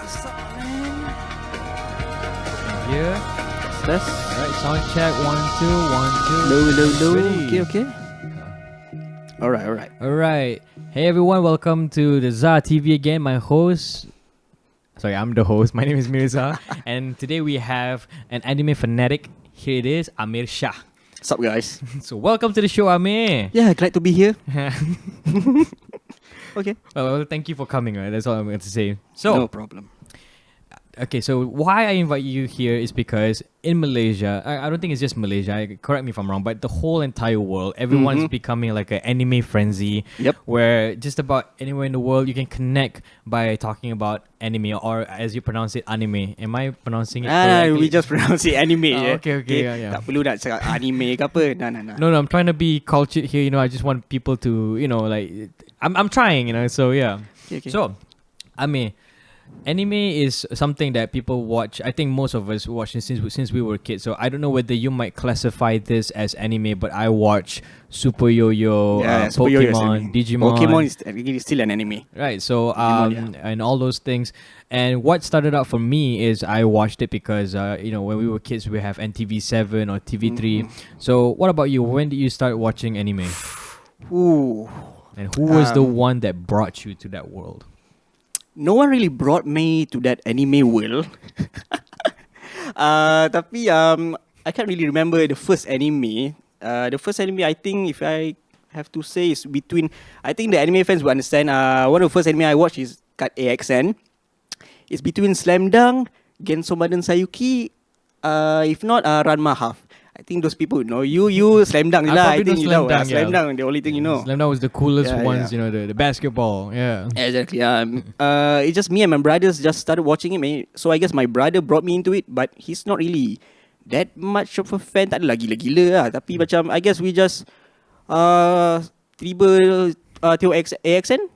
What's up, man? Yeah. Test. Alright, sound check. 1, 2, 1, 2. Low. Ready. Okay. Alright. Alright. Hey everyone, welcome to the ZA TV again. I'm the host. My name is Mirdza. And today we have an anime fanatic. Here it is, Ameer Shah. What's up, guys? So welcome to the show, Ameer. Yeah, glad to be here. Okay. Well, thank you for coming. Right? That's all I'm going to say. So, no problem. Okay, so why I invite you here is because in Malaysia, I don't think it's just Malaysia, correct me if I'm wrong, but the whole entire world, everyone's becoming like an anime frenzy. Yep. Where just about anywhere in the world, you can connect by talking about anime, or as you pronounce it, anime. Am I pronouncing it correctly? We just pronounce it anime. Okay, yeah. Tak perlu nak cakap anime ke apa. Nah. No, I'm trying to be cultured here. I just want people to, I'm trying, so yeah. Okay. So, anime is something that people watch. I think most of us watch since we were kids. So I don't know whether you might classify this as anime, but I watch Super Yo-Yo, Super Yo-Yo is Pokemon, anime. Digimon. Pokemon is still an anime. Right. So Digimon, and all those things. And what started out for me is I watched it because when we were kids we have NTV7 or TV3. So what about you? When did you start watching anime? Ooh. And who was the one that brought you to that world? No one really brought me to that anime world. Tapi I can't really remember the first anime. The first anime, I think, if I have to say, is between. I think the anime fans will understand. One of the first anime I watched is kat AXN. It's between Slam Dunk, Genso Maden Sayuki, if not Ranma Half. I think those people know. You Slam Dunk lah. I think you know. Slam Dunk, the only thing you know. Slam Dunk was the coolest ones, the basketball. Yeah. Exactly. It's just me and my brothers just started watching it. So I guess my brother brought me into it, but he's not really that much of a fan. Tak adalah gila-gila lah. Tapi macam, I guess we just tiba tengok AXN.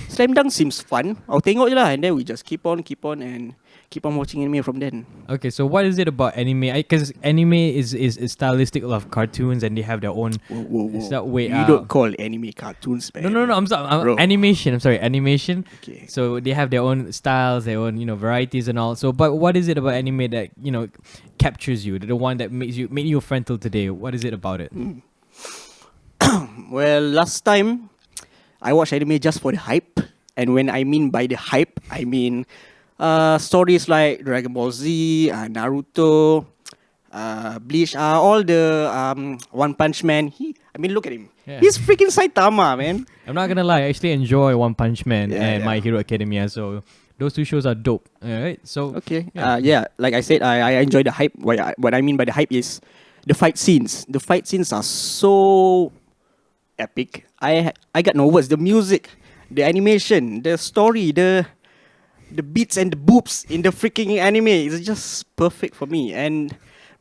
Slam Dunk seems fun. I'll tengok je lah. And then we just keep on and keep on watching anime from then. Okay, so what is it about anime? Because anime is stylistic of cartoons, and they have their own. Whoa. You don't call anime cartoons, man. No. I'm sorry. Animation. I'm sorry. Animation. Okay. So they have their own styles, their own varieties and all. So, but what is it about anime that captures you? The one that made you a friend till today. What is it about it? Well, last time I watched anime just for the hype, and when I mean by the hype, I mean. Stories like Dragon Ball Z, Naruto, Bleach, all the One Punch Man. Look at him. Yeah. He's freaking Saitama, man. I'm not gonna lie, I actually enjoy One Punch Man and My Hero Academia. So those two shows are dope. Alright, so okay. Like I said, I enjoy the hype. What I mean by the hype is the fight scenes. The fight scenes are so epic. I got no words. The music, the animation, the story, the beats and the boobs in the freaking anime is just perfect for me.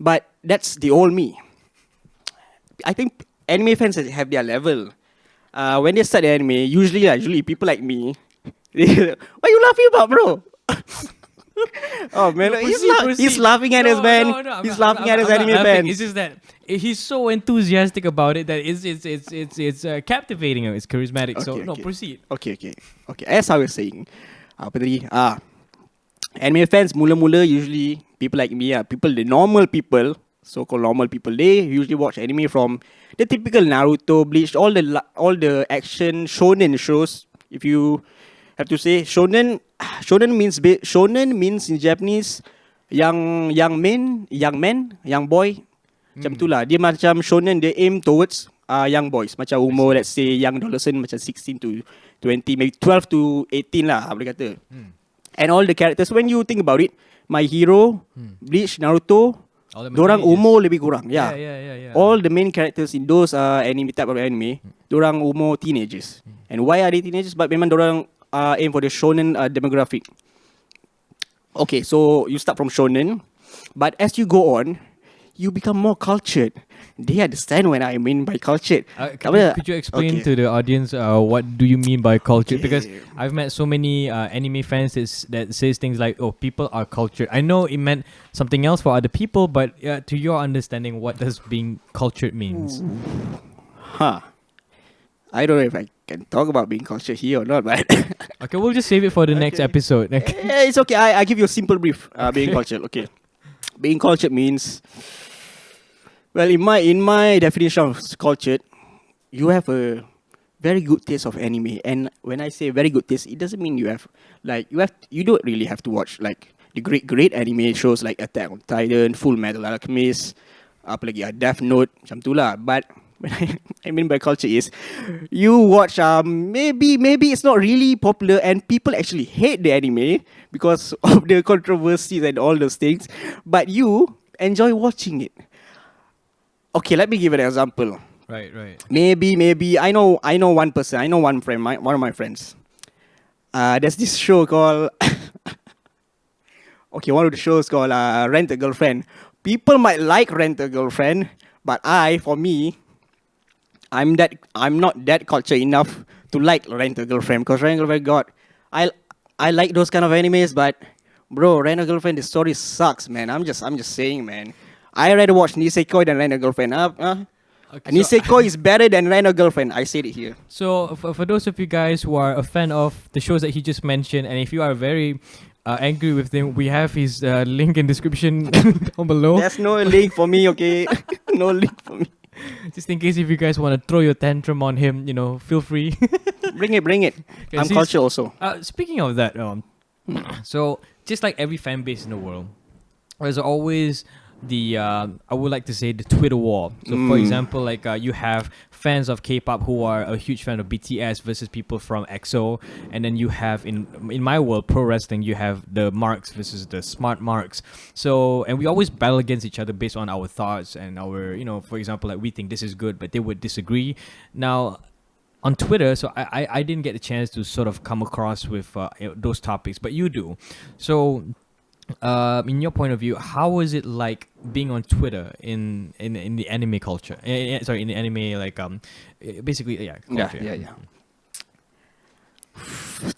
But that's the old me. I think anime fans have their level. When they start the anime, usually people like me, what are you laughing about, bro? Oh man, he's laughing at us, man. He's laughing at us, anime fans. It's just that he's so enthusiastic about it that it's captivating. It's charismatic. Okay. Proceed. Okay. As I was saying. Anime fans mula-mula usually people like me, the normal people, so-called normal people, they usually watch anime from the typical Naruto, Bleach, all the action shonen shows. If you have to say shonen means in Japanese young boy. Macam tu lah. Dia macam shonen, they aim towards young boys. Macam umur, let's say young adolescent, macam 16 to 20, maybe 12 to 18 lah, boleh kata. And all the characters, when you think about it, My Hero, Bleach, Naruto, dorang umur lebih kurang. Yeah. All the main characters in those type of anime, dorang umur teenagers. And why are they teenagers? But memang dorang aim for the shonen demographic. Okay, so you start from shonen, but as you go on, you become more cultured. They understand what I mean by cultured. Could you explain to the audience what do you mean by cultured? Because I've met so many anime fans that says things like, "Oh, people are cultured." I know it meant something else for other people, but to your understanding, what does being cultured means? I don't know if I can talk about being cultured here or not, but Okay, we'll just save it for the next Okay. episode. it's okay. I give you a simple brief. Being Okay. cultured. Okay, being cultured means, well, in my definition of cultured, you have a very good taste of anime. And when I say very good taste, it doesn't mean you don't really have to watch like the great anime shows like Attack on Titan, Full Metal Alchemist, apa lagi Death Note, macam tu lah. But when I mean by culture is you watch maybe it's not really popular and people actually hate the anime because of the controversies and all those things, but you enjoy watching it. Okay, let me give an example. Right, right. Maybe I know one person. I know one friend. One of my friends. There's this show called okay. One of the shows called Rent a Girlfriend. People might like Rent a Girlfriend, but for me, I'm not that cultured enough to like Rent a Girlfriend because Rent a Girlfriend I like those kind of animes, but bro, Rent a Girlfriend the story sucks, man. I'm just saying, man. I rather watch Nisekoi than Rent a Girlfriend. Okay, so, Nisekoi is better than Rent a Girlfriend. I said it here. so for those of you guys who are a fan of the shows that he just mentioned, and if you are very angry with him, we have his link in description down below. There's no link for me, okay? No link for me. Just in case if you guys want to throw your tantrum on him, feel free. Bring it. Okay, I'm cultured also. Speaking of that, so just like every fan base in the world, there's always I would like to say the Twitter war. So for example, like you have fans of K-pop who are a huge fan of BTS versus people from EXO, and then you have in my world pro wrestling, you have the marks versus the smart marks. So and we always battle against each other based on our thoughts and our for example, like we think this is good, but they would disagree. Now on Twitter, so I didn't get a chance to sort of come across with those topics, but you do. So in your point of view, how was it like being on Twitter in the anime culture? Sorry, in the anime basically culture. Yeah.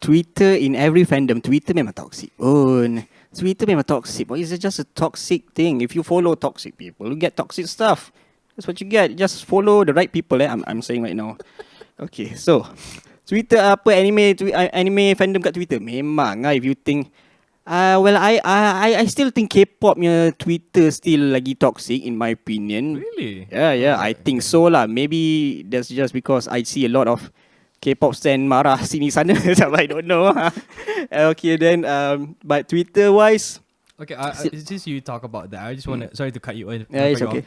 Twitter in every fandom, Twitter memang toxic. Twitter memang toxic. But it's just a toxic thing. If you follow toxic people, you get toxic stuff. That's what you get. Just follow the right people. I'm saying right now. Okay, so Twitter anime fandom kat Twitter memang if you think well, I still think K-pop punya Twitter still lagi toxic in my opinion. Really? Yeah, I think so lah. Maybe that's just because I see a lot of K-pop stan marah sini sana. I don't know. Okay, then but Twitter wise, Okay, since you talk about that, I just want to sorry to cut you. yeah, it's cut you okay. off.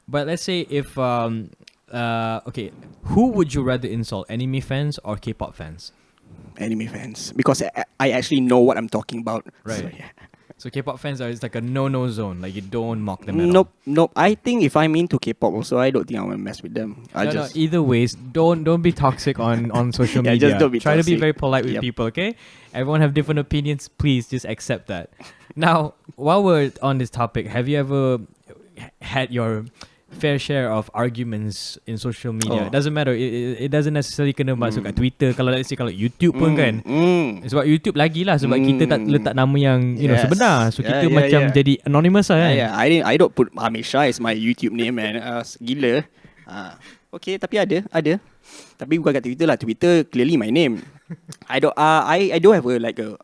But let's say if okay, who would you rather insult, anime fans or K-pop fans? Anime fans, because I actually know what I'm talking about. Right. So, yeah. So K-pop fans it's like a no zone. Like you don't mock them at all. Nope. I think if I'm into K-pop also, I don't think I want to mess with them. No, either ways, don't be toxic on social Yeah, media. just don't be Try to be toxic. very polite with Yep. people, okay? Everyone have different opinions. Please just accept that. Now, while we're on this topic, have you ever had your fair share of arguments in social media? Oh. It doesn't matter. It doesn't necessarily kena masuk kat Twitter. Kalau let's say kalau YouTube pun kan. Sebab YouTube lagi lah sebab kita tak letak nama yang Yes. sebenar. So kita Yeah, macam yeah. jadi anonymous lah kan. Yeah, I don't put Ameer Shah as my YouTube name, man. Gila. Okay, tapi ada. Tapi bukan kat Twitter lah. Twitter clearly my name. I don't have a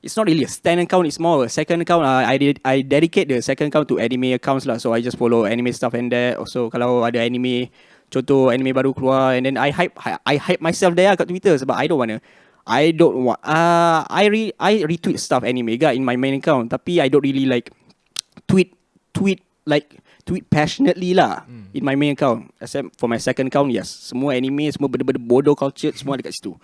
it's not really a stand account, it's more a second account. I dedicate the second account to anime accounts lah. So I just follow anime stuff and there. Also kalau ada anime, contoh anime baru keluar, and then I hype myself there kat Twitter sebab I retweet stuff anime in my main account, tapi I don't really like tweet passionately lah in my main account. Except for my second account, yes, semua anime, semua benda-benda bodoh culture semua ada kat situ.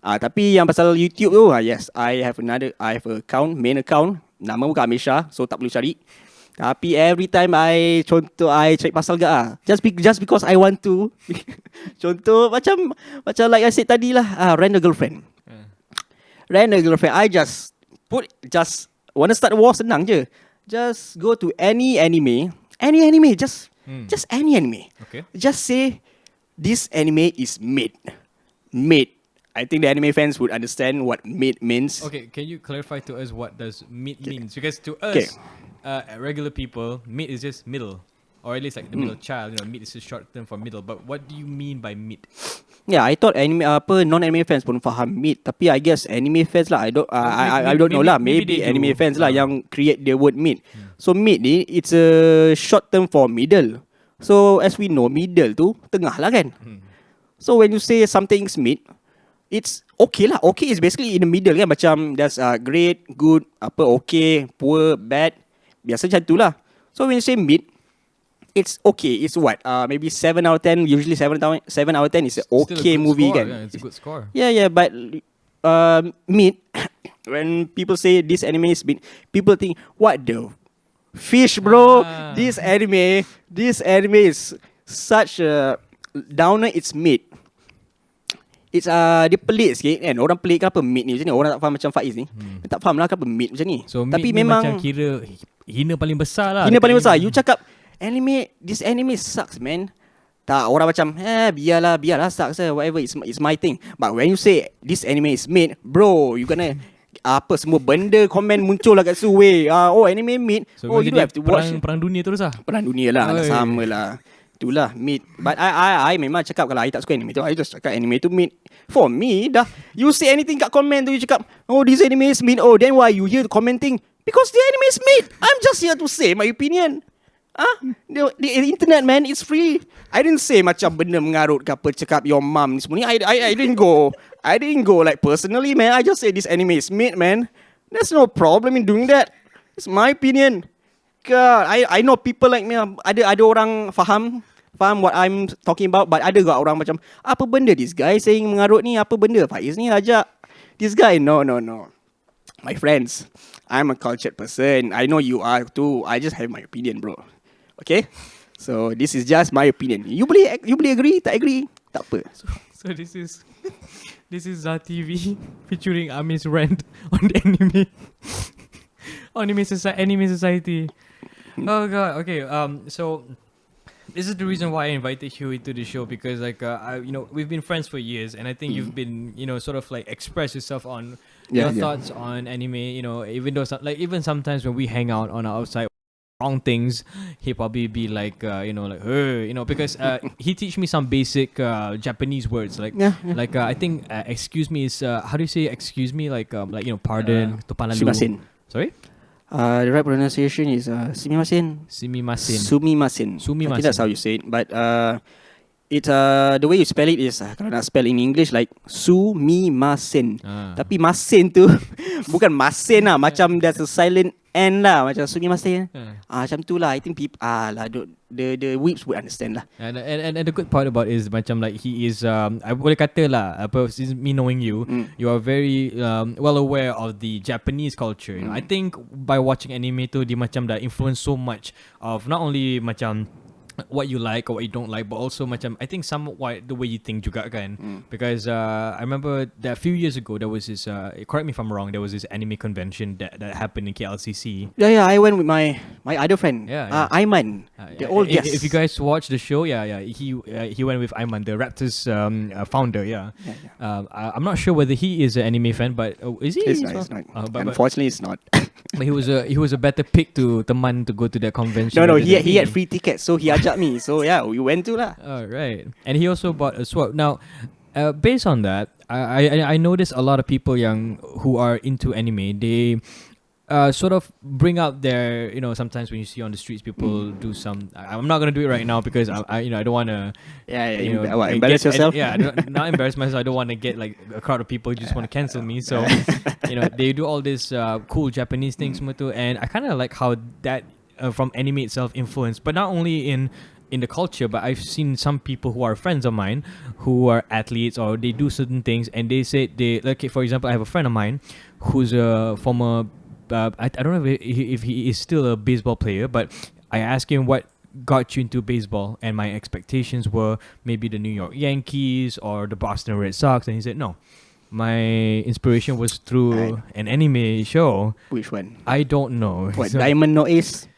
Tapi yang pasal YouTube tu, yes, I have account, main account, nama bukan Ameer Shah, so tak perlu cari. Tapi every time I cari pasal just because I want to. Contoh macam like I said tadi lah, Rent a Girlfriend. Rent a Girlfriend, I just wanna start a war, senang je. Just go to any anime, just any anime. Okay. Just say this anime is made. I think the anime fans would understand what mid means. Okay, can you clarify to us what does mid means? Because to Okay. us, regular people, mid is just middle or at least like the middle child. You know, mid is a short term for middle. But what do you mean by mid? Yeah, I thought non-anime fans pun faham mid, tapi I guess anime fans lah. I don't know lah. Maybe they anime do. fans lah yang create the word mid. So mid ni it's a short term for middle. So as we know, middle tu tengah lah kan. So when you say something's mid, it's okay lah. Okay is basically in the middle kan. Macam there's great, good, okay, poor, bad. Biasa macam tu lah. So when you say mid, it's okay. It's what? Maybe 7 out of 10. Usually 7 out of 10 is an okay movie score, kan. Yeah, it's a good score. Yeah, but mid, when people say this anime is mid, people think, what the fish, bro? This anime is such a downer. It's mid. It's dia pelik sikit kan. Orang pelik kenapa mid ni macam ni. Orang tak faham macam Faiz ni. Dia tak faham lah kenapa mid macam ni. So tapi mid ni memang macam kira hina paling besar lah. hina paling besar. You cakap this anime sucks, man. Tak, orang macam biarlah sucks whatever, it's my thing. But when you say this anime is mid, bro, you gonna apa semua benda komen muncul lah kat situ. Anime mid. So you have to watch perang dunia terus lah. Perang dunia lah, sama lah. Itulah mid. But I memang cakap kalau I tak suka anime tu, I just cakap anime tu mid. For me dah, you say anything kat komen tu, you cakap this anime is mid. Then why you here commenting? Because the anime is mid. I'm just here to say my opinion. The internet, man, it's free. I didn't say macam benda mengarut ke apa, cakap your mum ni semua ni. I didn't go like personally, man. I just say this anime is mid, man. There's no problem in doing that. It's my opinion. God, I know people like me. Ada orang faham what I'm talking about, but ada juga orang macam apa benda this guy saying mengarut ni, apa benda Faiz ni ajak this guy. No. My friends, I'm a cultured person. I know you are too. I just have my opinion, bro. Okay, so this is just my opinion. You boleh agree, tak agree, tak apa. So this is TV featuring Amir's rant on the anime society. Oh god. Okay. So this is the reason why I invited you into the show, because like we've been friends for years, and I think you've been sort of like express yourself on your thoughts on anime. Even though even sometimes when we hang out on our outside wrong things, he probably be like because he teach me some basic Japanese words like I think excuse me is how do you say excuse me, like pardon, topan lalu. Sumimasen. Sorry, the right pronunciation is sumimasen. Sumimasen. I think that's how you say it, but it's the way you spell it is kalau nak spell in English like sumimasen. Tapi masen tu bukan masen lah, macam there's a silent N lah, macam sumimasen. Macam tu lah. I think people the weeps would understand lah. And the good part about is macam like he is I boleh kata lah since me knowing you, you are very well aware of the Japanese culture. I think by watching anime tu dia macam dah influence so much of not only macam what you like or what you don't like, but also macam I think somewhat the way you think juga kan. Because I remember that a few years ago there was this correct me if I'm wrong, there was this anime convention that happened in KLCC. Yeah, I went with my other friend, Aiman, the old guest. If you guys watch the show, he went with Aiman, the Raptors founder. I'm not sure whether he is an anime fan, but is he? It's not. Unfortunately, it's not. But he was a better pick to teman to go to that convention. No, he had free tickets, so he ajak me. So we went to lah. Right, and he also bought a swap. Now, based on that, I noticed a lot of people who are into anime, they sort of bring out their sometimes when you see on the streets people do some. I'm not gonna do it right now because I don't want to embarrass yourself. Not embarrass myself. I don't want to get like a crowd of people who just want to cancel me. So they do all this cool Japanese things, and I kind of like how that from anime itself influenced, but not only in the culture, but I've seen some people who are friends of mine who are athletes or they do certain things, and they say for example, I have a friend of mine who's a former I don't know if he is still a baseball player, but I asked him what got you into baseball, and my expectations were maybe the New York Yankees or the Boston Red Sox, and he said no, my inspiration was through an anime show. Which one? I don't know. What, Diamond No Ace?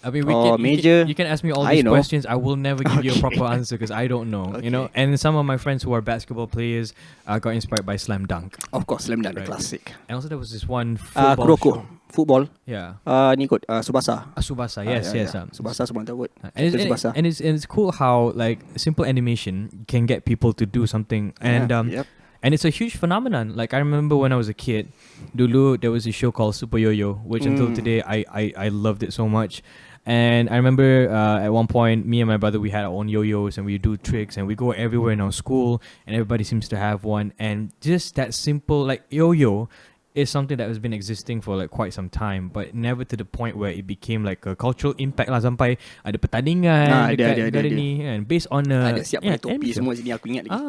I mean, major. you can ask me all I these know. questions. I will never give you a Okay. proper answer because I don't know. You know, Okay. and some of my friends who are basketball players got inspired by Slam Dunk. Of course, Slam Dunk, the Right. classic. And also there was this one football Kuroko, show. football. Yeah. Ni kot, Subasa. Asubasa, yes, Yeah, yes. yeah. Subasa semua tahu kot. And it's, Captain Subasa. and it's cool how like simple animation can get people to do something, and Yep. and it's a huge phenomenon. Like I remember when I was a kid, dulu there was a show called Super Yo-Yo, which until today I loved it so much. And I remember at one point, me and my brother, we had our own yo-yos and we do tricks and we go everywhere in our school and everybody seems to have one. And just that simple, like yo-yo is something that has been existing for like quite some time, but never to the point where it became like a cultural impact lah, sampai ada pertandingan dekat negara ni kan, based on Ada siap pakai topi animation. semua sini, aku ingat lagi.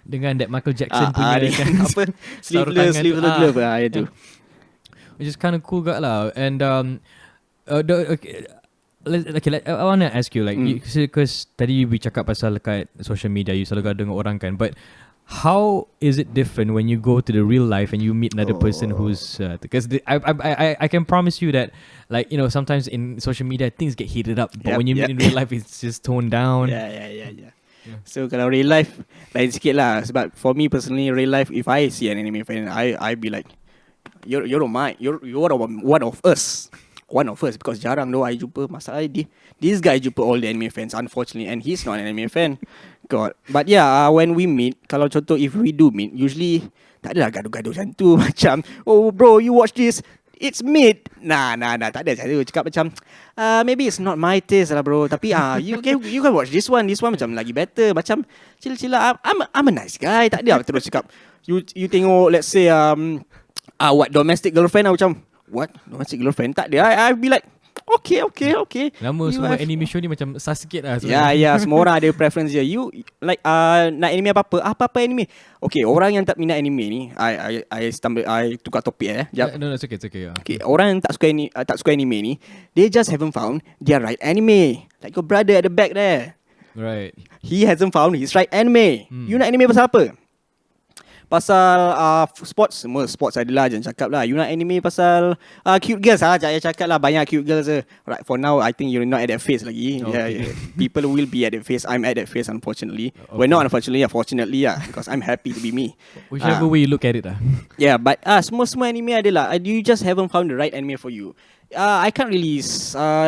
Dengan that Michael Jackson punya Dia kan, apa? taruh tangan tu. Sleeveless glove itu. Which is kind of cool gak lah. And okay, I want to ask you like, because tadi we cakap pasal dekat social media, you selalu gaduh dengan orang kan, but how is it different when you go to the real life and you meet another person who's because I can promise you that, like, you know, sometimes in social media things get heated up, but when you meet in real life it's just toned down. Yeah. So kalau real life lain sikit lah. Sebab for me personally, real life, if I see an anime fan, I be like, you're one of us. One of us, because jarang though I jumpa. Masalah this guy jumpa all the anime fans, unfortunately, and he's not an anime fan. God. But yeah, when we meet, kalau contoh if we do meet, usually tak adalah gaduh-gaduh macam tu. Macam, oh bro, you watch this, it's mid. Nah, tak ada. Saya cakap macam, maybe it's not my taste lah bro, tapi you can watch this one macam lagi better. Macam chill lah. I'm a nice guy. Tak ada terus cakap. You tengok, let's say what domestic girlfriend, macam what domestic girlfriend, tak ada. I be like, okay. Lama You semua have- anime show ni macam sah sikit lah Ya, semua orang ada preference dia. You like nak anime apa anime. Okay, orang yang tak minat anime ni, I tukar topik Jap. No, it's okay, yeah. Okay, orang yang tak suka anime ni, they just haven't found their right anime. Like your brother at the back there, Right. he hasn't found his right anime. You nak anime pasal apa? Pasal sports, semua sports adalah, jangan cakap lah. You nak anime pasal cute girls jangan cakap lah, banyak cute girls Right, for now I think you're not at that phase lagi. Okay. Yeah. People will be at that phase. I'm at that phase, unfortunately. Well, not unfortunately, fortunately because I'm happy to be me. Whichever way you look at it Yeah, but semua anime adalah, you just haven't found the right anime for you. I can't really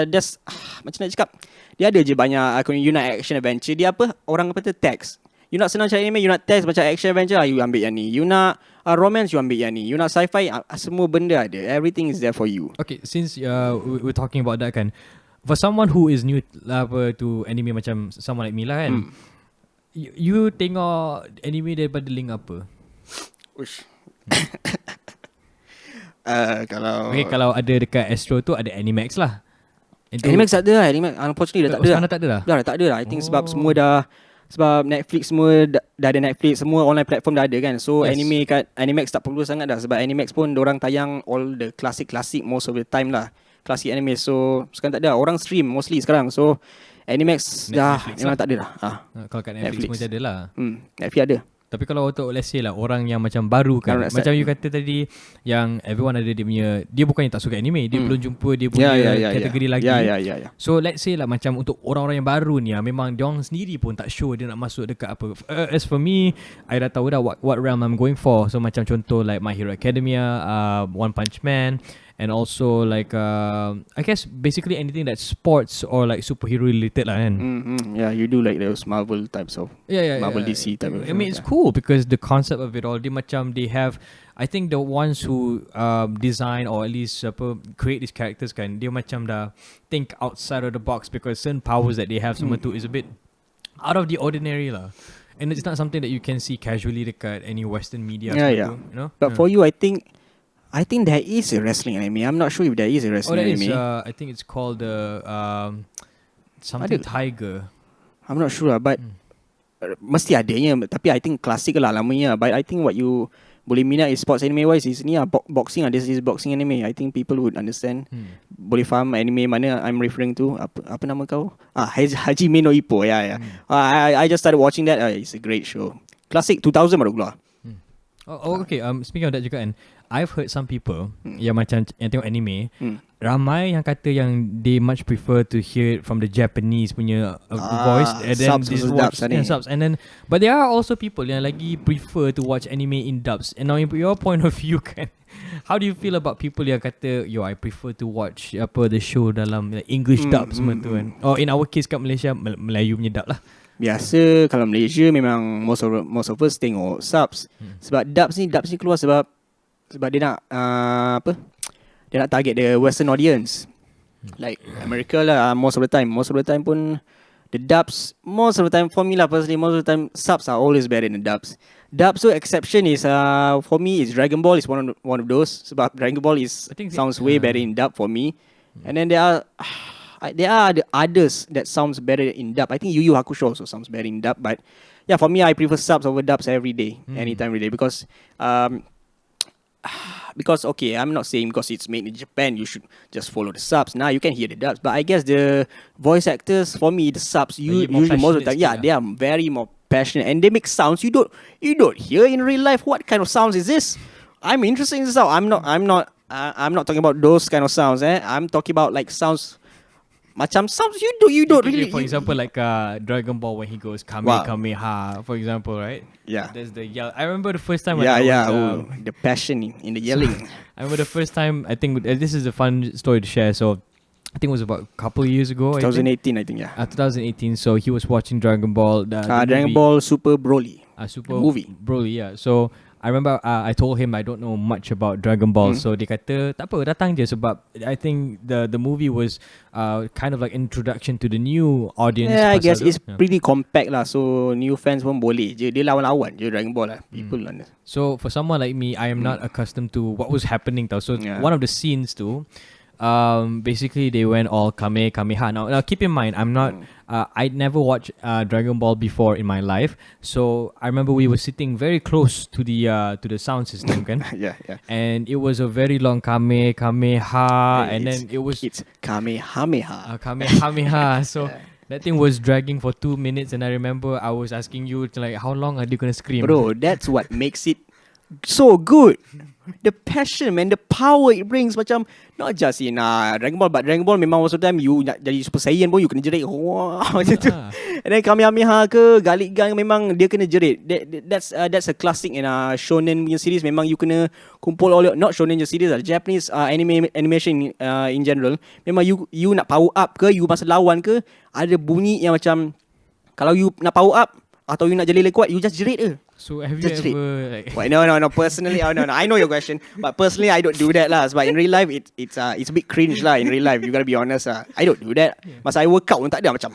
just macam nak cakap, dia ada je banyak. You nak action adventure, dia apa, orang kata text. You nak senang cari anime, you nak text macam action adventure, you ambil yang ni. You nak romance, you ambil yang ni. You nak sci-fi, semua benda ada. Everything is there for you. Okay, since we're talking about that kan, for someone who is new to anime macam someone like me lah kan, you tengok anime daripada link apa? Ush. Kalau Okay, kalau ada dekat Astro tu ada Animax lah. Animax tak ada lah. Animax unfortunately dah tak ada. Sekarang tak ada dah? Dah tak ada lah. I think sebab semua dah, sebab Netflix semua dah ada Netflix, semua online platform dah ada kan. So Yes. anime kat Animax tak perlu sangat dah, sebab Animax pun dorang tayang all the classic most of the time lah. Classic anime. So sekarang tak ada. Orang stream mostly sekarang. So Animax dah Netflix memang lah. tak ada dah. Kalau kat Netflix Netflix. semua ada lah. Netflix ada. Tapi kalau untuk let's say lah orang yang macam baru kan, Baru nak macam start. you kata tadi yang everyone ada dia punya, dia bukannya tak suka anime, dia belum jumpa dia punya kategori lagi. Ya. So let's say lah macam untuk orang-orang yang baru ni memang diorang sendiri pun tak sure dia nak masuk dekat apa. As for me, I dah tahu dah what realm I'm going for. So macam contoh like My Hero Academia, One Punch Man, and also like I guess basically anything that's sports or like superhero related lah kan. Yeah, you do like those Marvel types of Marvel DC type of. I mean it's cool because the concept of it all, they have, I think the ones who design or at least create these characters kan, dia macam dah think outside of the box, because certain powers that they have semua tu is a bit out of the ordinary lah. And it's not something that you can see casually dekat any Western media semua tu, you know. But for you, I think there is a wrestling anime. I'm not sure if there is a wrestling that anime. is I think it's called something Tiger. I'm not sure but mesti adanya. Tapi I think classic lah lamanya. But I think what you boleh minat is sports anime wise is ni boxing lah. This is boxing anime. I think people would understand. Boleh faham anime mana I'm referring to. Apa nama kau? Hajime no Ippo. Yeah. I just started watching that. It's a great show. Classic 2000 baru keluar. Oh, okay. Speaking of that juga kan, I've heard some people yang macam yang tengok anime, Hmm. ramai yang kata yang they much prefer to hear it from the Japanese punya voice and then subs they versus watch dubs, ni. subs, and then but there are also people yang lagi prefer to watch anime in dubs. And now in your point of view kan, how do you feel about people yang kata I prefer to watch the show dalam like, English dub semua tu kan, or in our case kat Malaysia Melayu punya dub lah. Biasa kalau Malaysia memang most of us tengok subs. Sebab dubs ni keluar sebab dia nak dia nak target the western audience. Like America lah, most of the time pun the dubs, most of the time for me lah personally, most of the time subs are always better than dubs. Dubs so exception is for me is Dragon Ball is one of those. Sebab Dragon Ball sounds way better in dub for me. And then there are the others that sounds better in dub. I think Yu Yu Hakusho also sounds better in dub. But yeah, for me, I prefer subs over dubs every day, anytime, every day. Because okay, I'm not saying because it's made in Japan, you should just follow the subs. Now you can hear the dubs. But I guess the voice actors, for me, the subs, usually most of the time, they are very more passionate. And they make sounds you don't hear in real life. What kind of sounds is this? I'm interested in the sound. I'm not talking about those kind of sounds. I'm talking about like sounds... Macam sounds you don't really. For example, like Dragon Ball when he goes Kamehameha, for example, right? Yeah. There's the yell. I remember the first time. The passion in the yelling. I remember the first time. I think this is a fun story to share. So, I think it was about a couple of years ago. 2018, I think. Yeah. 2018. So he was watching Dragon Ball. The Dragon Ball Super Broly. Super movie. Broly. Yeah. So. I remember I told him I don't know much about Dragon Ball, so dia kata tak apa, datang je sebab I think the movie was kind of like introduction to the new audience. Yeah, I guess it's pretty compact lah, so new fans pun boleh je. Dia lawan-lawan je Dragon Ball lah. People lah. So for someone like me, I am not accustomed to what was happening tau. So one of the scenes too, basically they went all Kamehameha. Now keep in mind, I'm not. I'd never watched Dragon Ball before in my life, so I remember we were sitting very close to the sound system, kan? yeah. And it was a very long Kamehameha, and then it's Kamehameha. Kamehameha. So that thing was dragging for 2 minutes, and I remember I was asking you to, like, how long are you gonna scream? Bro, that's what makes it so good. The passion, man, the power it brings. Macam not just in Dragon Ball, but Dragon Ball memang most of the time you nak jadi Super Saiyan pun you kena jerit. Wah, macam tu. And then Kamehameha ke Garlic Gun memang dia kena jerit. That's a classic in shonen series. Memang you kena kumpul all your, not shonen series lah, Japanese animation in general. Memang you nak power up ke, you masa lawan ke, ada bunyi yang macam kalau you nak power up atau you nak jadi lebih kuat, you just jerit je. So have you ever like... No. Personally, no. I know your question, but personally, I don't do that lah. But in real life, it's a bit cringe lah. In real life, you gotta be honest lah. I don't do that. Masa I workout pun tak ada macam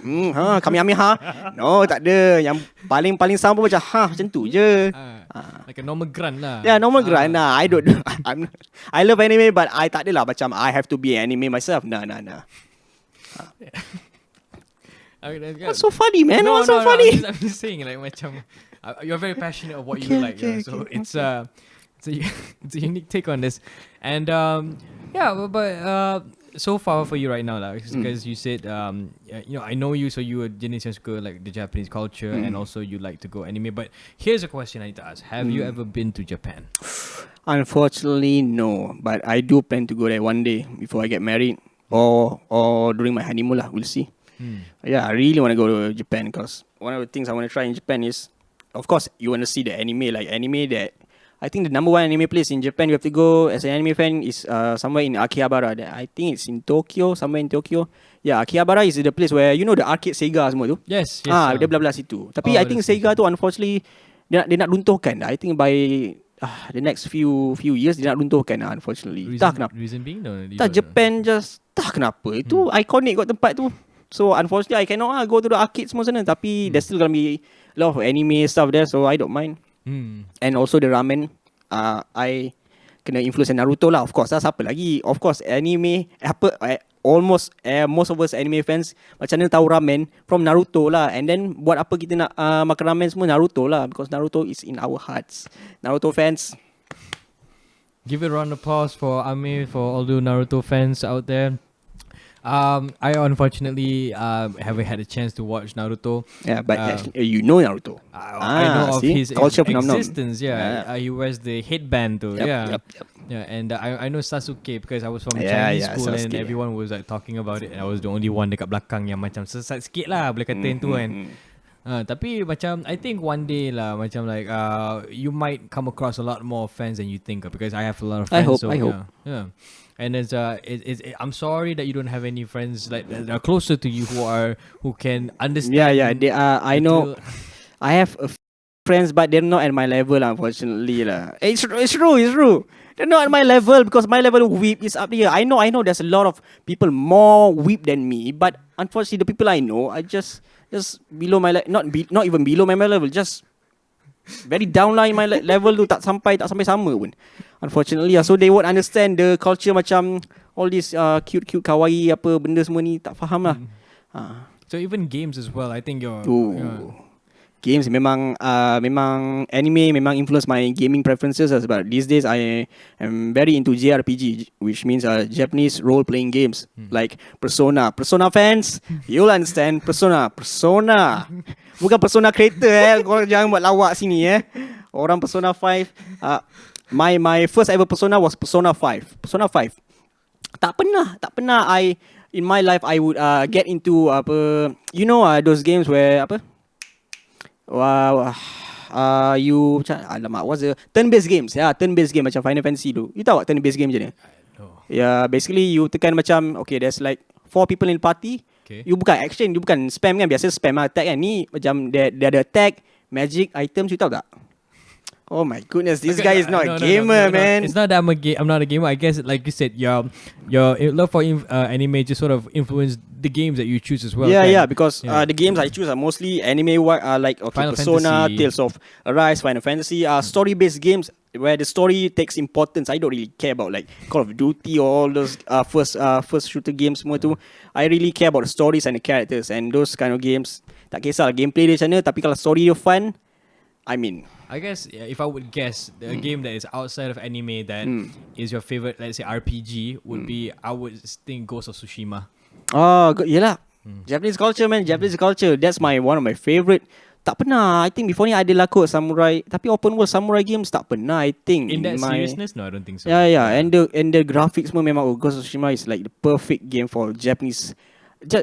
Kamehameha. No, tak ada. Yang paling sama pun macam macam tu je. Like a normal grunt lah. Yeah, normal grunt lah. I don't do. I love anime, but I tak ada lah macam I have to be an anime myself. Nah. What's so funny, man? What's so funny? I'm just saying, like, macam you're very passionate of what you like, so it's a unique take on this, and but so far for you right now, like, because you said I know you, so you are jenis yang suka like the Japanese culture, and also you like to go anime. But here's a question I need to ask: have you ever been to Japan? Unfortunately, no. But I do plan to go there one day before I get married, or during my honeymoon lah. We'll see. Yeah, I really want to go to Japan because one of the things I want to try in Japan is, of course, you want to see the anime. Like anime that I think the number one anime place in Japan you have to go as an anime fan is somewhere in Akihabara. I think it's in Tokyo, somewhere in Tokyo. Yeah, Akihabara is the place where you know the arcade Sega semua tu. Yes. Dia belah-belah situ. Tapi I think Sega tu unfortunately dia nak runtuhkan. I think by the next few years dia nak runtuhkan unfortunately. Tak kenapa. Reason being Japan just tak kenapa. Itu iconic kat tempat tu. So unfortunately I cannot go to the arcade semua sana. Tapi there's still gonna be a lot of anime stuff there, so I don't mind. And also the ramen, I kena influence Naruto lah, of course lah. Siapa lagi? Of course anime, almost most of us anime fans macam mana tahu ramen from Naruto lah. And then buat apa kita nak makan ramen semua? Naruto lah, because Naruto is in our hearts. Naruto fans, give a round of applause for Ameer, for all the Naruto fans out there. I unfortunately haven't had a chance to watch Naruto. Yeah, but Uh, actually, you know Naruto. I know of See? his Culture phenomenon. existence. Yeah, Yeah. he wears the headband too. Yep, Yeah, yep, yep. yeah, and I know Sasuke because I was from Yeah, Chinese yeah, school and Sasuke. everyone was like talking about it. And I was the only one dekat belakang yang macam sesat sikit lah boleh kata tu kan. Mm-hmm. Tapi macam I think one day lah macam like you might come across a lot more fans than you think because I have a lot of I friends. hope, So I hope. yeah. And I'm sorry that you don't have any friends like that are closer to you who can understand. Yeah, they are. I the know. thrill. I have friends, but they're not at my level, unfortunately, lah. It's true. They're not at my level because my level of whip is up here. I know. There's a lot of people more whip than me, but unfortunately, the people I know are just below my not even below my level, just very downline my level tu tak sampai sama pun. Unfortunately, so they won't understand the culture macam all this cute kawaii apa benda semua ni tak faham lah. So even games as well. I think you're. Games memang anime memang influence my gaming preferences as well. These days I am very into JRPG, which means Japanese role playing games like Persona fans, you'll understand Persona bukan Persona creator korang jangan buat lawak sini orang Persona 5 my first ever Persona was Persona 5 tak pernah I in my life I would get into apa those games where apa you macam alamak what's the turn-based games turn-based game macam Final Fantasy tu. You tahu tak turn-based game macam ni? Basically you tekan macam okay there's like 4 people in party. Okay. You bukan action, you bukan spam kan, biasa spam attack kan. Ni macam dia ada attack, magic, items, you tahu tak? Oh my goodness, this guy is not a gamer, man. It's not that I'm not a gamer. I guess, like you said, your love for anime just sort of influenced the games that you choose as well. Yeah, because the games I choose are mostly anime, like Final Persona, Fantasy. Tales of Arise, Final Fantasy, story-based games where the story takes importance. I don't really care about like Call of Duty or all those first shooter games semua tu. I really care about the stories and the characters, and those kind of games. Tak kisah gameplay dia macam mana, tapi kalau story dia fun, I mean. I guess if I would guess the game that is outside of anime that is your favorite, let's say RPG, would be I would think Ghost of Tsushima. Oh, yelah. Japanese culture, man. Japanese culture. That's one of my favorite. Tak pernah. I think before ni ada lah kot samurai. Tapi open world samurai games tak pernah. I think in that seriousness, no, I don't think so. Yeah. And the graphics semua memang Ghost of Tsushima is like the perfect game for Japanese.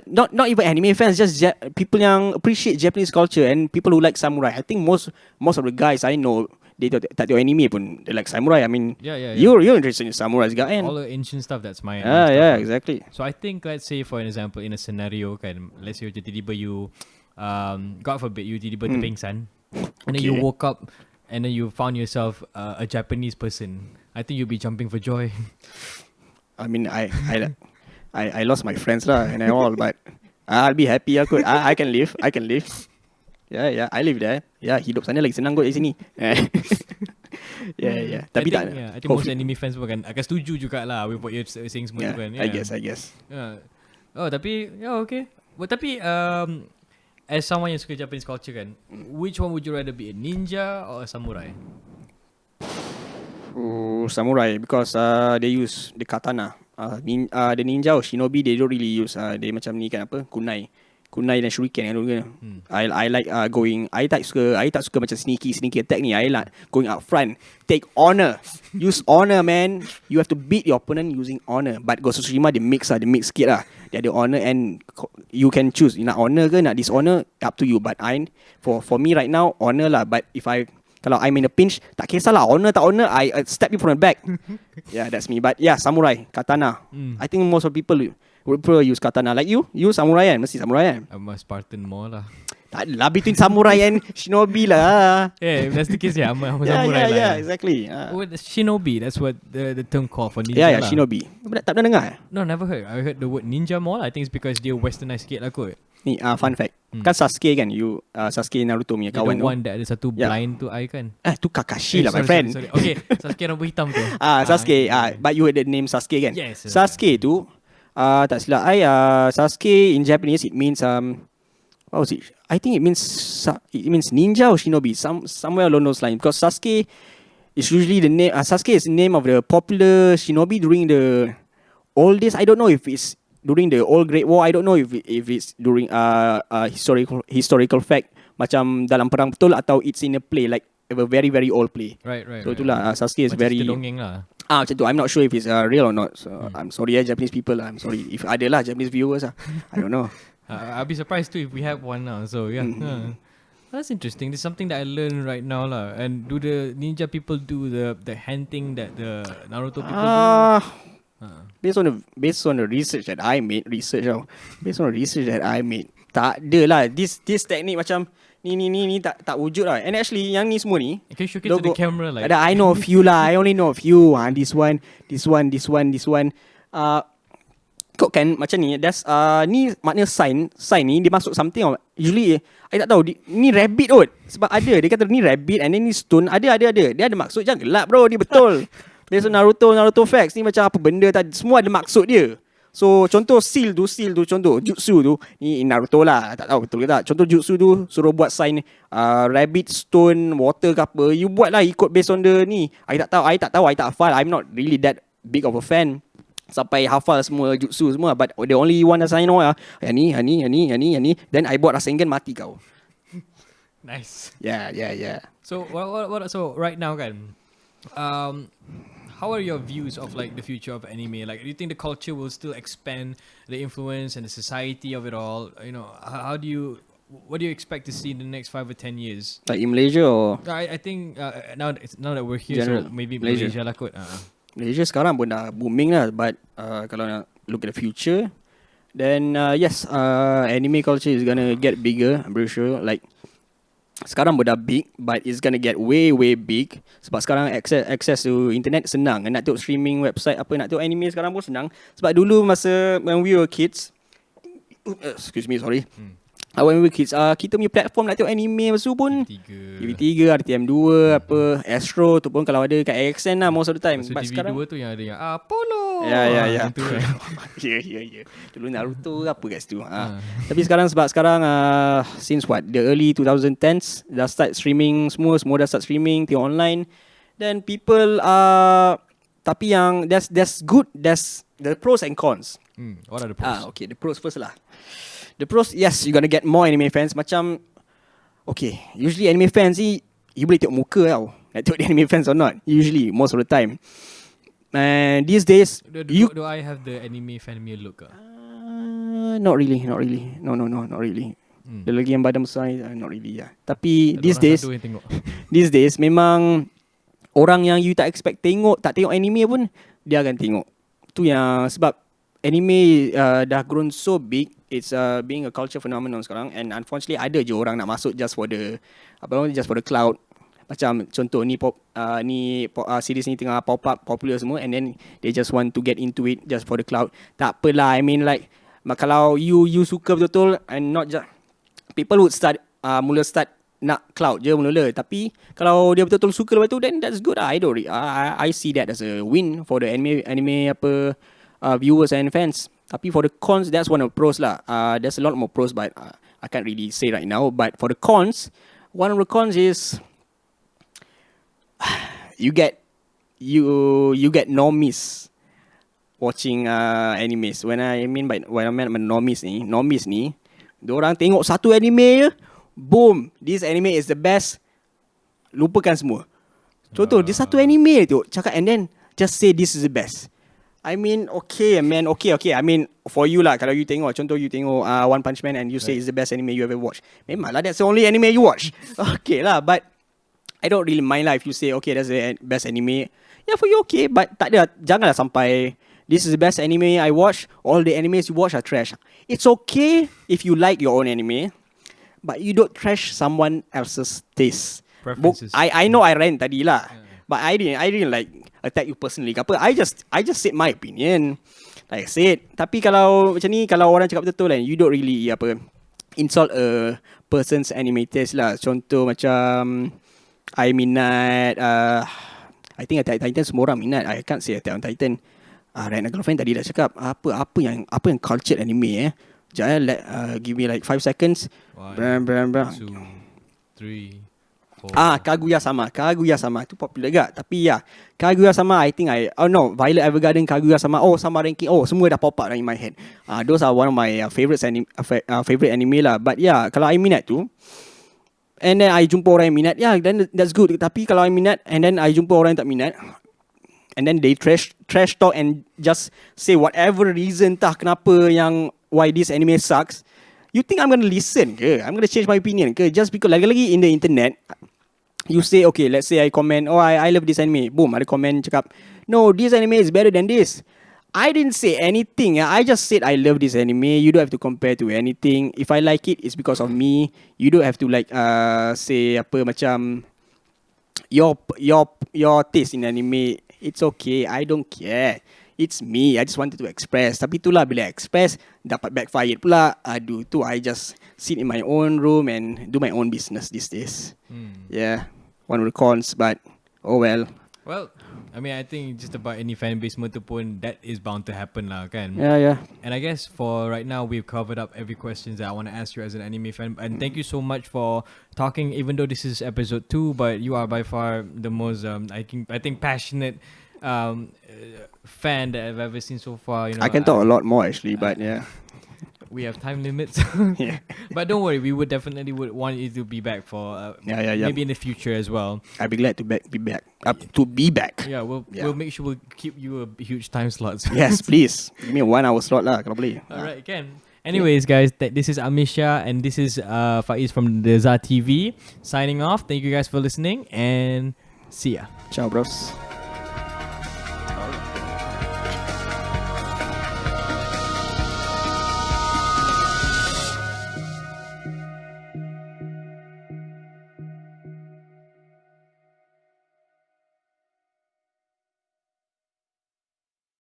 Not even anime fans, just people yang appreciate Japanese culture and people who like samurai. I think most of the guys I know they tak tengok anime pun they like samurai. I mean, yeah. You're interested in samurai juga kan? All the ancient stuff, that's my yeah, exactly. So I think, let's say for an example, in a scenario kan, let's say tiba-tiba you God forbid you tiba-tiba terpengsan and then you woke up and then you found yourself a Japanese person. I think you'll be jumping for joy. I mean, I lost my friends lah and all, but I'll be happy. I can live. Yeah, I live there. Yeah, hidup sana lagi senang kot dari sini. Yeah. Tapi tak. I think most anime fans pun akan setuju jugalah with what you're saying semua tu kan. I guess. Oh, tapi okay. But tapi as someone yang suka Japanese culture kan, which one would you rather be, a ninja or a samurai? Samurai, because they use the katana. The ninja or shinobi, they don't really use they macam ni kan apa, kunai dan shuriken kan. I like I tak suka macam sneaky attack ni. I like going up front, take honor, use honor, man. You have to beat your opponent using honor. But Ghost of Tsushima they mix sikit lah. Dia ada honor and you can choose, you nak honor ke nak dishonor, up to you. But for me right now, honor lah. But kalau I'm in a pinch, tak kisahlah honor tak honor, I step you from the back. Yeah, that's me. But yeah, samurai, katana. I think most of people would prefer use katana. Like you samurai kan? Mesti samurai kan? I'm a Spartan more lah. Tak adalah between samurai and shinobi lah. Yeah, if that's the case, I'm a samurai lah. Yeah, exactly. Shinobi, that's what the term called for ninja Yeah, lah. shinobi. Tak pernah dengar? No, never heard. I heard the word ninja more. I think it's because dia westernized sikit lah kot. Ni fun fact. Kan Sasuke kan, Sasuke Naruto punya kawan the tu. one that ada satu blind tu eye kan. Tu Kakashi lah, my friend. Sorry. Okay, Sasuke rambut hitam tu. Sasuke. But you heard the name Sasuke kan? Yes. Sasuke tu, tak silap Sasuke in Japanese it means what was it? I think it means ninja or shinobi, somewhere along those lines. Because Sasuke is usually the name. Sasuke is the name of the popular shinobi during the old days. I don't know if it's during the old Great War. I don't know if it's during historical fact macam dalam perang betul atau it's in a play like a very very old play. Right. So itulah Sasuke is Macam very cerita dongeng lah. macam tu. I'm not sure if it's real or not. So I'm sorry Japanese people. I'm sorry if ada lah Japanese viewers lah. I don't know. I'll be surprised too if we have one now. So yeah. That's interesting. This is something that I learned right now lah. And do the ninja people do the hand thing that the Naruto people do? Based on the research that I made, tak ada lah this technique macam ni tak wujud lah. And actually yang ni semua ni, Can you showcase to the camera like? I know a few lah. I only know a few. This one. Kau kan macam ni. That's ni makna sign ni dia masuk something. Usually I tak tahu ni rabbit kot. Sebab ada dia kata ni rabbit and then ni stone. Ada. Dia ada maksud. Jangan gelap bro. Dia betul. Based on Naruto facts ni macam apa benda tadi. Semua ada maksud dia. So contoh seal tu contoh jutsu tu ni Naruto lah. Tak tahu betul ke tak. Contoh jutsu tu suruh buat sign rabbit, stone, water ke apa. You buat lah ikut based on the ni. I tak tahu. I tak hafal. I'm not really that big of a fan sampai hafal semua jutsu semua. But the only one that I know yang ni. Then I buat Rasengan mati kau. Nice. Yeah. So what so right now kan, how are your views of like the future of anime? Like, do you think the culture will still expand the influence and the society of it all? You know, what do you expect to see in the next 5 or 10 years? Like in Malaysia or? I think now that we're here, General, so maybe Malaysia Malaysia lah kot. Malaysia sekarang pun dah booming lah. But kalau nak look at the future, then yes, anime culture is gonna get bigger. I'm pretty sure. Like sekarang pun dah big, but it's gonna get way big. Sebab sekarang access to internet senang. Nak tengok streaming website apa, nak tengok anime sekarang pun senang. Sebab dulu masa when we were kids, excuse me, sorry. When we were kids, kita punya platform nak tengok anime masa tu pun TV3, RTM2, apa Astro tu pun kalau ada kat AXN lah most of the time. So TV2 tu yang ada yang Apollo. Ya. Ya. Ya. Dulu Naruto apa kat situ. Tapi sekarang sebab sekarang since the early 2010s dah start streaming semua dah start streaming, tengok online. Then people tapi yang that's good, that's the pros and cons. What are the pros? Okay, the pros first lah. The pros, yes, you're gonna get more anime fans. Macam, okay, usually anime fans ni, you boleh tengok muka tau. Nak tengok anime fans or not. Usually, most of the time. And these days, do I have the anime fan me look? Not really. No, not really. Dia lagi yang badan besar, not really. Tapi these days, memang orang yang you tak expect tak tengok anime pun, dia akan tengok. Tu yang sebab anime dah grown so big. It's being a culture phenomenon sekarang. And unfortunately ada je orang nak masuk just for the cloud. Macam contoh ni series ni tengah pop up popular semua, and then they just want to get into it just for the cloud. Tak apalah. I mean like kalau you suka betul-betul and not just people would mula start nak cloud je mula-mula. Tapi kalau dia betul-betul suka lepas tu, then that's good lah. I see that as a win for the anime viewers and fans. Tapi for the cons, that's one of the pros lah. There's a lot more pros, but I can't really say right now. But for the cons, one of the cons is you get normies watching animes. When I mean by normies ni, diorang tengok satu anime je, boom, this anime is the best. Lupakan semua. Contoh, dia satu anime tu cakap and then just say this is the best. I mean, okay, man. Okay. I mean, for you lah, kalau you tengok, contoh you tengok One Punch Man and you say it's the best anime you ever watched. Memang lah, that's the only anime you watch. Okay lah, but I don't really mind lah if you say, okay, that's the best anime. Yeah, for you okay, but tak ada, janganlah sampai this is the best anime I watch, all the animes you watch are trash. It's okay if you like your own anime, but you don't trash someone else's taste. Preferences. I know I rant tadi lah, but I didn't like attack you personally ke apa. I just said my opinion. Like I said. Tapi kalau macam ni, kalau orang cakap betul kan, you don't really insult a person's anime taste lah. Contoh macam I minat I think Attack on Titan semua orang minat. I can't say Attack on Titan. Right, girlfriend tadi dah cakap apa yang cultured anime Jangan give me like 5 seconds. 1, 2, 3. Kaguya-sama. Kaguya-sama tu popular juga. Tapi ya, Kaguya-sama I think Violet Evergarden, Kaguya-sama. Sama ranking. Semua dah pop up in my head. Those are one of my favorite anime lah. But yeah, kalau I minat tu, and then I jumpa orang yang minat, then that's good. Tapi kalau I minat and then I jumpa orang yang tak minat, and then they trash talk and just say whatever reason kenapa yang why this anime sucks. You think I'm gonna listen ke? I'm gonna change my opinion ke? Just because lagi-lagi in the internet, you say, okay, let's say I comment, I love this anime. Boom, ada comment cakap, no, this anime is better than this. I didn't say anything. I just said I love this anime. You don't have to compare to anything. If I like it, it's because of me. You don't have to say apa macam your taste in anime. It's okay. I don't care. It's me. I just wanted to express. Tapi itulah bila express dapat backfired pula. Aduh, tu I just sit in my own room and do my own business these days. Yeah, one of the cons, but oh well. Well, I mean, I think just about any fan base tu pun that is bound to happen lah, kan? Yeah. And I guess for right now, we've covered up every question that I want to ask you as an anime fan. And thank you so much for talking, even though this is episode 2, but you are by far the most, I think passionate fan that I've ever seen so far. You know, I can talk a lot more actually, but yeah. We have time limits. Yeah. But don't worry, we would definitely want you to be back for maybe in the future as well. I'd be glad to be back. Yeah, we'll make sure we'll keep you a huge time slot. Yes, please. Give me a 1 hour slot lah, kalau boleh. Alright, Ken. Anyways, guys, this is Ameer Shah and this is Faiz from the ZA TV signing off. Thank you guys for listening and see ya. Ciao, bros.